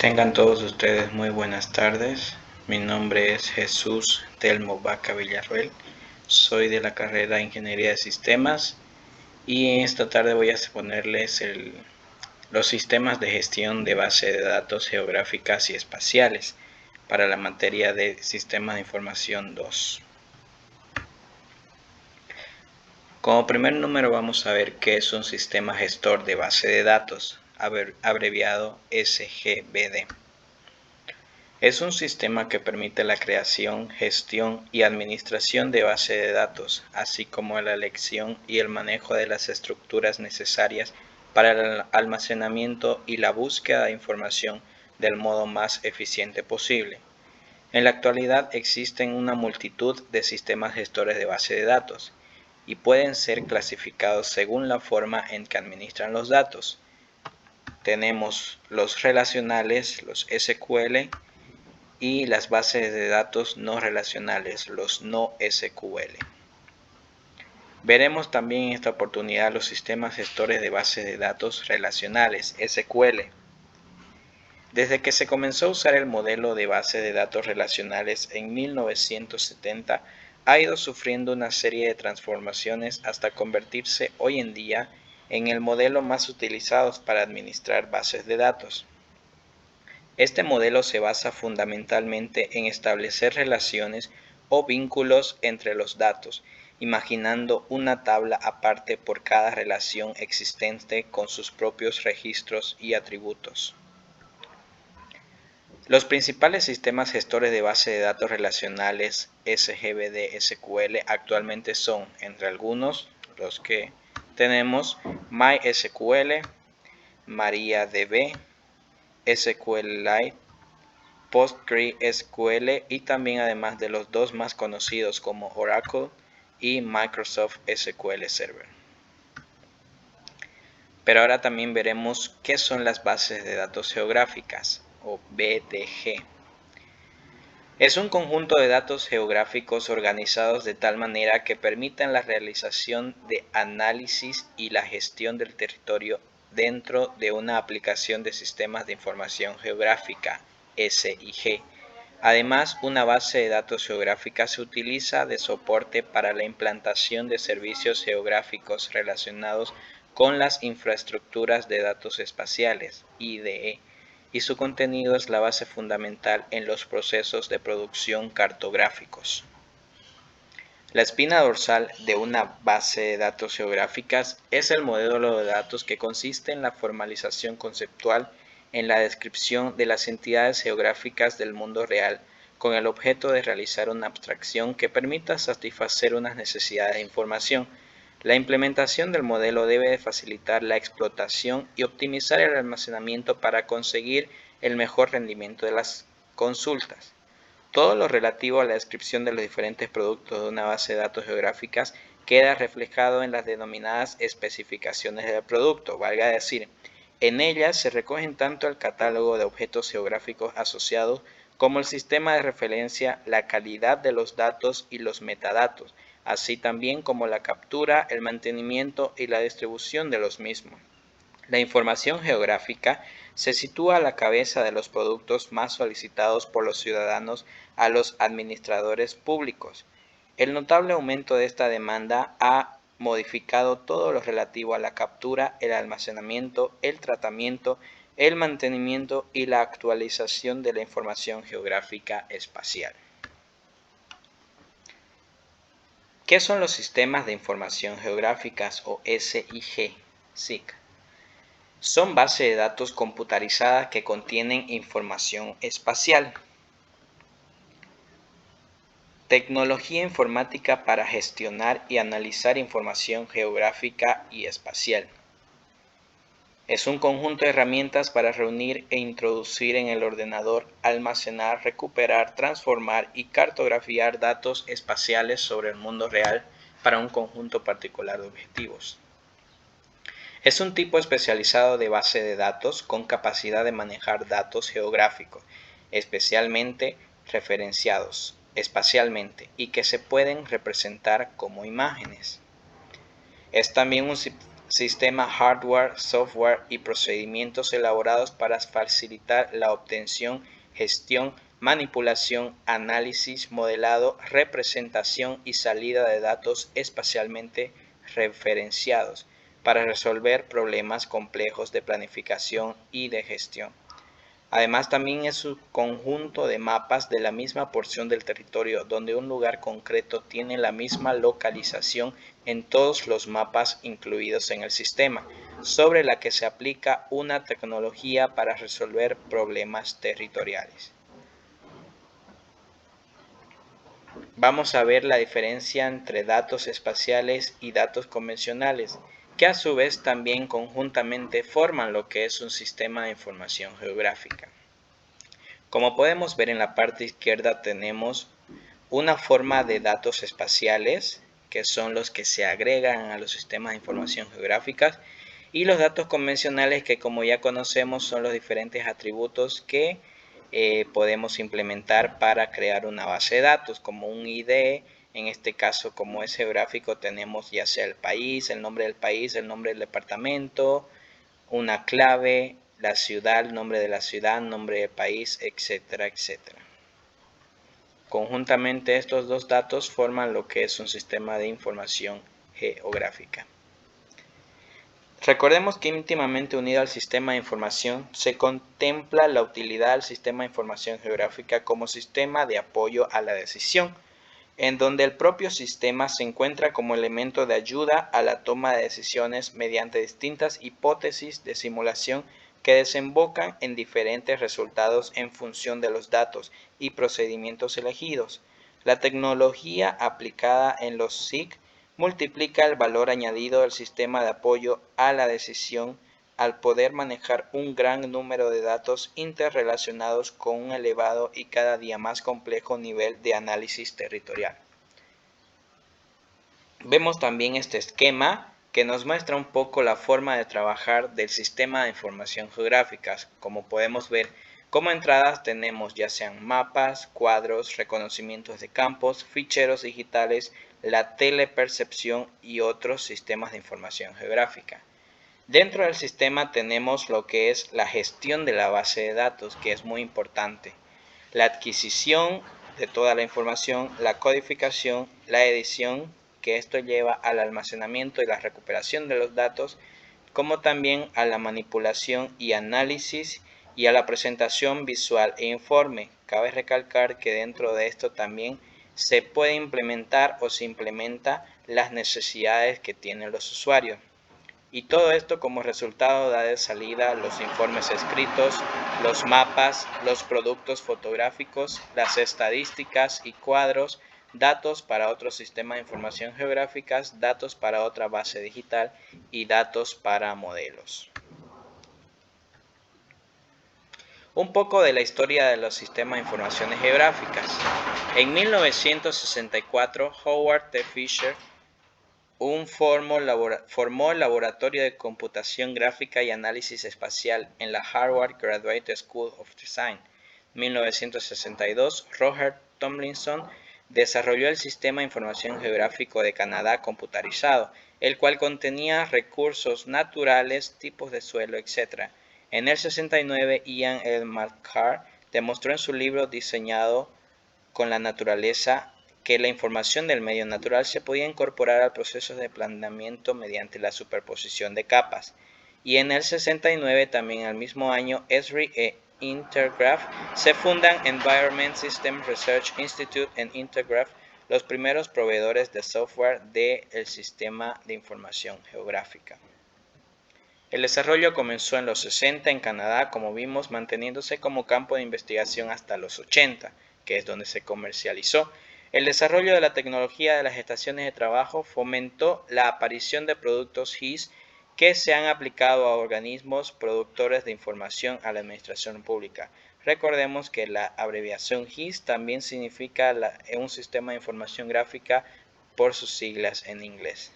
Tengan todos ustedes muy buenas tardes. Mi nombre es Jesús Telmo Vaca Villarroel. Soy de la carrera de Ingeniería de Sistemas y esta tarde voy a exponerles los sistemas de gestión de base de datos geográficas y espaciales para la materia de Sistemas de Información 2. Como primer número vamos a ver qué es un sistema gestor de base de datos, abreviado SGBD. Es un sistema que permite la creación, gestión y administración de base de datos, así como la elección y el manejo de las estructuras necesarias para el almacenamiento y la búsqueda de información del modo más eficiente posible. En la actualidad existen una multitud de sistemas gestores de base de datos y pueden ser clasificados según la forma en que administran los datos. Tenemos los relacionales, los SQL, y las bases de datos no relacionales, los no SQL. Veremos también en esta oportunidad los sistemas gestores de bases de datos relacionales, SQL. Desde que se comenzó a usar el modelo de base de datos relacionales en 1970, ha ido sufriendo una serie de transformaciones hasta convertirse hoy en día en el modelo más utilizado para administrar bases de datos. Este modelo se basa fundamentalmente en establecer relaciones o vínculos entre los datos, imaginando una tabla aparte por cada relación existente con sus propios registros y atributos. Los principales sistemas gestores de base de datos relacionales SGBD SQL actualmente son, entre algunos, los que tenemos MySQL, MariaDB, SQLite, PostgreSQL y también además de los dos más conocidos como Oracle y Microsoft SQL Server. Pero ahora también veremos qué son las bases de datos geográficas o BDG. Es un conjunto de datos geográficos organizados de tal manera que permitan la realización de análisis y la gestión del territorio dentro de una aplicación de sistemas de información geográfica, SIG. Además, una base de datos geográfica se utiliza de soporte para la implantación de servicios geográficos relacionados con las infraestructuras de datos espaciales, IDE, y su contenido es la base fundamental en los procesos de producción cartográficos. La espina dorsal de una base de datos geográficas es el modelo de datos que consiste en la formalización conceptual en la descripción de las entidades geográficas del mundo real con el objeto de realizar una abstracción que permita satisfacer unas necesidades de información. La implementación del modelo debe de facilitar la explotación y optimizar el almacenamiento para conseguir el mejor rendimiento de las consultas. Todo lo relativo a la descripción de los diferentes productos de una base de datos geográficas queda reflejado en las denominadas especificaciones del producto, valga decir, en ellas se recogen tanto el catálogo de objetos geográficos asociados como el sistema de referencia, la calidad de los datos y los metadatos, así también como la captura, el mantenimiento y la distribución de los mismos. La información geográfica se sitúa a la cabeza de los productos más solicitados por los ciudadanos a los administradores públicos. El notable aumento de esta demanda ha modificado todo lo relativo a la captura, el almacenamiento, el tratamiento, el mantenimiento y la actualización de la información geográfica espacial. ¿Qué son los sistemas de información geográficas o SIG? Son bases de datos computarizadas que contienen información espacial. Tecnología informática para gestionar y analizar información geográfica y espacial. Es un conjunto de herramientas para reunir e introducir en el ordenador, almacenar, recuperar, transformar y cartografiar datos espaciales sobre el mundo real para un conjunto particular de objetivos. Es un tipo especializado de base de datos con capacidad de manejar datos geográficos, especialmente referenciados espacialmente y que se pueden representar como imágenes. Es también un sistema hardware, software y procedimientos elaborados para facilitar la obtención, gestión, manipulación, análisis, modelado, representación y salida de datos espacialmente referenciados para resolver problemas complejos de planificación y de gestión. Además, también es un conjunto de mapas de la misma porción del territorio, donde un lugar concreto tiene la misma localización en todos los mapas incluidos en el sistema, sobre la que se aplica una tecnología para resolver problemas territoriales. Vamos a ver la diferencia entre datos espaciales y datos convencionales, que a su vez también conjuntamente forman lo que es un sistema de información geográfica. Como podemos ver en la parte izquierda tenemos una forma de datos espaciales, que son los que se agregan a los sistemas de información geográficas, y los datos convencionales, que como ya conocemos son los diferentes atributos que podemos implementar para crear una base de datos, como un ID. En este caso, como es geográfico, tenemos ya sea el país, el nombre del departamento, una clave, la ciudad, el nombre de la ciudad, nombre del país, etcétera, etcétera. Conjuntamente estos dos datos forman lo que es un sistema de información geográfica. Recordemos que íntimamente unido al sistema de información se contempla la utilidad del sistema de información geográfica como sistema de apoyo a la decisión, en donde el propio sistema se encuentra como elemento de ayuda a la toma de decisiones mediante distintas hipótesis de simulación que desembocan en diferentes resultados en función de los datos y procedimientos elegidos. La tecnología aplicada en los SIG multiplica el valor añadido del sistema de apoyo a la decisión al poder manejar un gran número de datos interrelacionados con un elevado y cada día más complejo nivel de análisis territorial. Vemos también este esquema que nos muestra un poco la forma de trabajar del sistema de información geográfica. Como podemos ver, como entradas tenemos ya sean mapas, cuadros, reconocimientos de campos, ficheros digitales, la telepercepción y otros sistemas de información geográfica. Dentro del sistema tenemos lo que es la gestión de la base de datos, que es muy importante. La adquisición de toda la información, la codificación, la edición, que esto lleva al almacenamiento y la recuperación de los datos, como también a la manipulación y análisis y a la presentación visual e informe. Cabe recalcar que dentro de esto también se puede implementar o se implementa las necesidades que tienen los usuarios. Y todo esto como resultado da de salida los informes escritos, los mapas, los productos fotográficos, las estadísticas y cuadros, datos para otro sistema de información geográficas, datos para otra base digital y datos para modelos. Un poco de la historia de los sistemas de informaciones geográficas. En 1964, Howard T. Fisher formó el Laboratorio de Computación Gráfica y Análisis Espacial en la Harvard Graduate School of Design. En 1962, Roger Tomlinson desarrolló el Sistema de Información Geográfico de Canadá computarizado, el cual contenía recursos naturales, tipos de suelo, etc. En el 69, Ian L. McCarr demostró en su libro Diseñado con la naturaleza que la información del medio natural se podía incorporar al proceso de planeamiento mediante la superposición de capas. Y en el 69, también al mismo año, Esri e Intergraph se fundan Environment Systems Research Institute en Intergraph, los primeros proveedores de software del sistema de información geográfica. El desarrollo comenzó en los 60 en Canadá, como vimos, manteniéndose como campo de investigación hasta los 80, que es donde se comercializó. El desarrollo de la tecnología de las estaciones de trabajo fomentó la aparición de productos GIS que se han aplicado a organismos productores de información a la administración pública. Recordemos que la abreviación GIS también significa un sistema de información gráfica por sus siglas en inglés.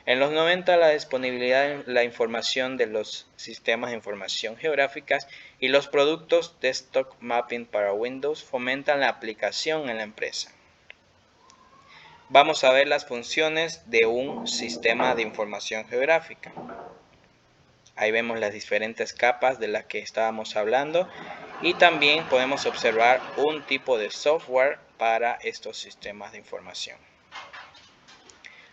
En los 90, la disponibilidad de la información de los sistemas de información geográficas y los productos Desktop Mapping para Windows fomentan la aplicación en la empresa. Vamos a ver las funciones de un sistema de información geográfica. Ahí vemos las diferentes capas de las que estábamos hablando y también podemos observar un tipo de software para estos sistemas de información.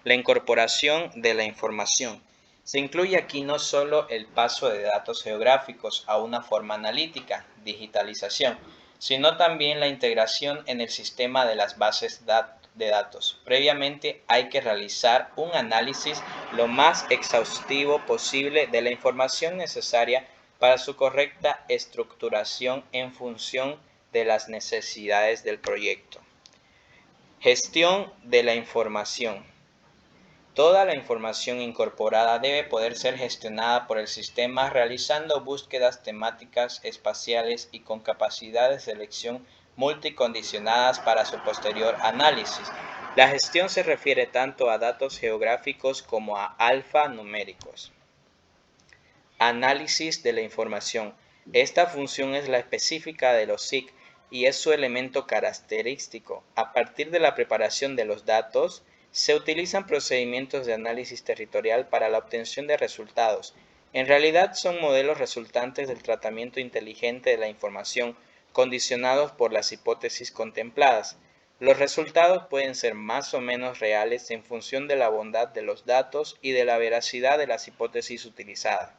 La incorporación de la información. Se incluye aquí no solo el paso de datos geográficos a una forma analítica, digitalización, sino también la integración en el sistema de las bases de datos. Previamente hay que realizar un análisis lo más exhaustivo posible de la información necesaria para su correcta estructuración en función de las necesidades del proyecto. Gestión de la información. Toda la información incorporada debe poder ser gestionada por el sistema realizando búsquedas temáticas espaciales y con capacidades de selección multicondicionadas para su posterior análisis. La gestión se refiere tanto a datos geográficos como a alfanuméricos. Análisis de la información. Esta función es la específica de los SIG y es su elemento característico. A partir de la preparación de los datos, se utilizan procedimientos de análisis territorial para la obtención de resultados. En realidad son modelos resultantes del tratamiento inteligente de la información, condicionados por las hipótesis contempladas. Los resultados pueden ser más o menos reales en función de la bondad de los datos y de la veracidad de las hipótesis utilizadas.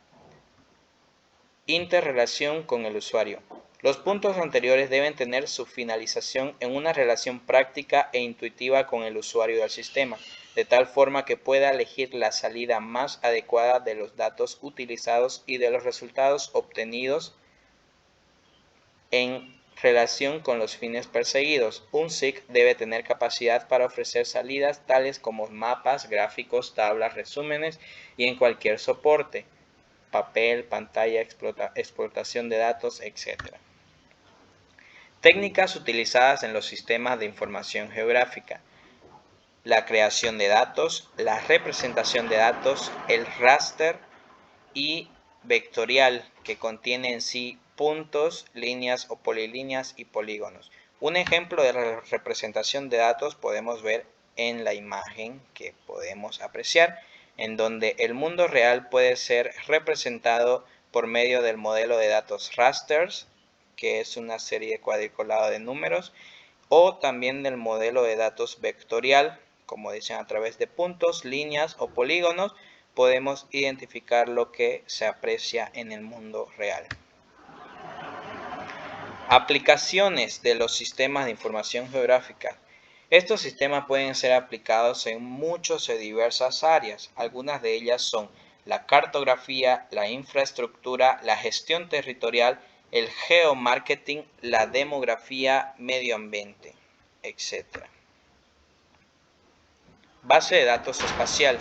Interrelación con el usuario. Los puntos anteriores deben tener su finalización en una relación práctica e intuitiva con el usuario del sistema, de tal forma que pueda elegir la salida más adecuada de los datos utilizados y de los resultados obtenidos en relación con los fines perseguidos. Un SIG debe tener capacidad para ofrecer salidas tales como mapas, gráficos, tablas, resúmenes y en cualquier soporte. Papel, pantalla, explotación de datos, etc. Técnicas utilizadas en los sistemas de información geográfica. La creación de datos, la representación de datos, el raster y vectorial, que contiene en sí puntos, líneas o polilíneas y polígonos. Un ejemplo de la representación de datos podemos ver en la imagen que podemos apreciar, en donde el mundo real puede ser representado por medio del modelo de datos rasters, que es una serie cuadriculada de números, o también del modelo de datos vectorial, como dicen a través de puntos, líneas o polígonos, podemos identificar lo que se aprecia en el mundo real. Aplicaciones de los sistemas de información geográfica. Estos sistemas pueden ser aplicados en muchas y diversas áreas. Algunas de ellas son la cartografía, la infraestructura, la gestión territorial, el geomarketing, la demografía, medio ambiente, etc. Base de datos espacial.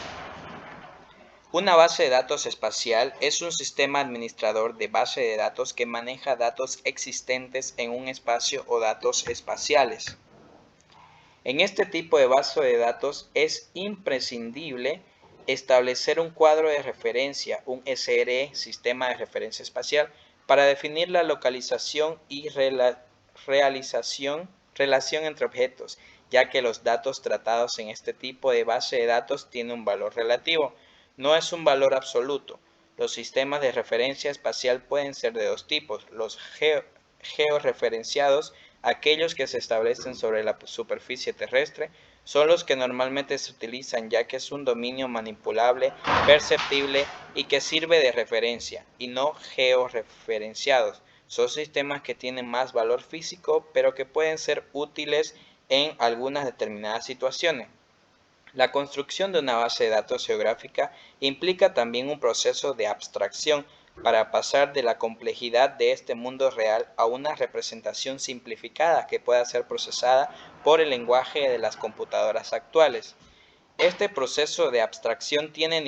Una base de datos espacial es un sistema administrador de base de datos que maneja datos existentes en un espacio o datos espaciales. En este tipo de base de datos es imprescindible establecer un cuadro de referencia, un SRE, Sistema de Referencia Espacial, para definir la localización y relación entre objetos, ya que los datos tratados en este tipo de base de datos tienen un valor relativo. No es un valor absoluto. Los sistemas de referencia espacial pueden ser de dos tipos: los georreferenciados, aquellos que se establecen sobre la superficie terrestre, son los que normalmente se utilizan ya que es un dominio manipulable, perceptible y que sirve de referencia, y no georreferenciados. Son sistemas que tienen más valor físico, pero que pueden ser útiles en algunas determinadas situaciones. La construcción de una base de datos geográfica implica también un proceso de abstracción para pasar de la complejidad de este mundo real a una representación simplificada que pueda ser procesada por el lenguaje de las computadoras actuales. Este proceso de abstracción tiene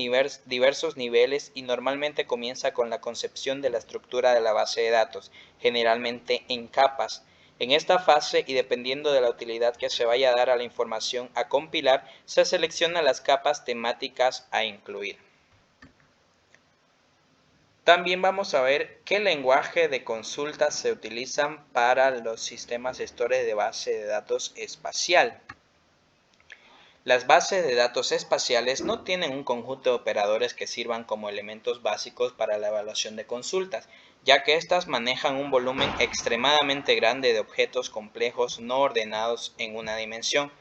diversos niveles y normalmente comienza con la concepción de la estructura de la base de datos, generalmente en capas. En esta fase, y dependiendo de la utilidad que se vaya a dar a la información a compilar, se seleccionan las capas temáticas a incluir. También vamos a ver qué lenguaje de consulta se utilizan para los sistemas gestores de base de datos espacial. Las bases de datos espaciales no tienen un conjunto de operadores que sirvan como elementos básicos para la evaluación de consultas, ya que éstas manejan un volumen extremadamente grande de objetos complejos no ordenados en una dimensión.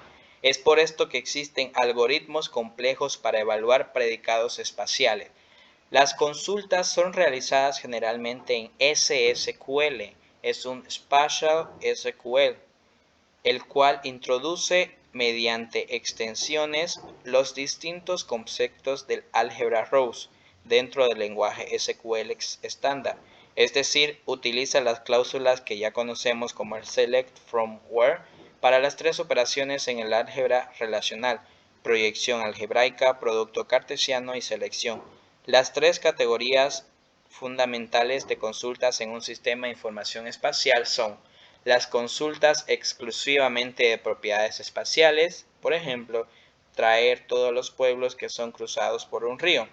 Es por esto que existen algoritmos complejos para evaluar predicados espaciales. Las consultas son realizadas generalmente en SSQL, es un Spatial SQL, el cual introduce mediante extensiones los distintos conceptos del álgebra Rose dentro del lenguaje SQL estándar, es decir, utiliza las cláusulas que ya conocemos como el select from where para las tres operaciones en el álgebra relacional: proyección algebraica, producto cartesiano y selección. Las tres categorías fundamentales de consultas en un sistema de información espacial son las consultas exclusivamente de propiedades espaciales, por ejemplo, traer todos los pueblos que son cruzados por un río.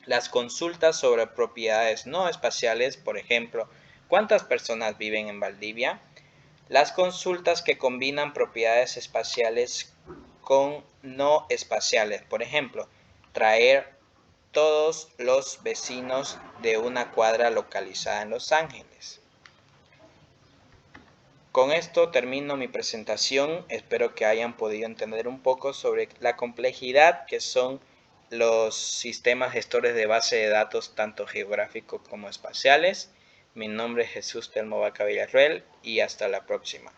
Las consultas sobre propiedades no espaciales, por ejemplo, ¿cuántas personas viven en Valdivia? Las consultas que combinan propiedades espaciales con no espaciales, por ejemplo, traer todos los vecinos de una cuadra localizada en Los Ángeles. Con esto termino mi presentación. Espero que hayan podido entender un poco sobre la complejidad que son los sistemas gestores de base de datos, tanto geográficos como espaciales. Mi nombre es Jesús Telmo Vaca Villarreal y hasta la próxima.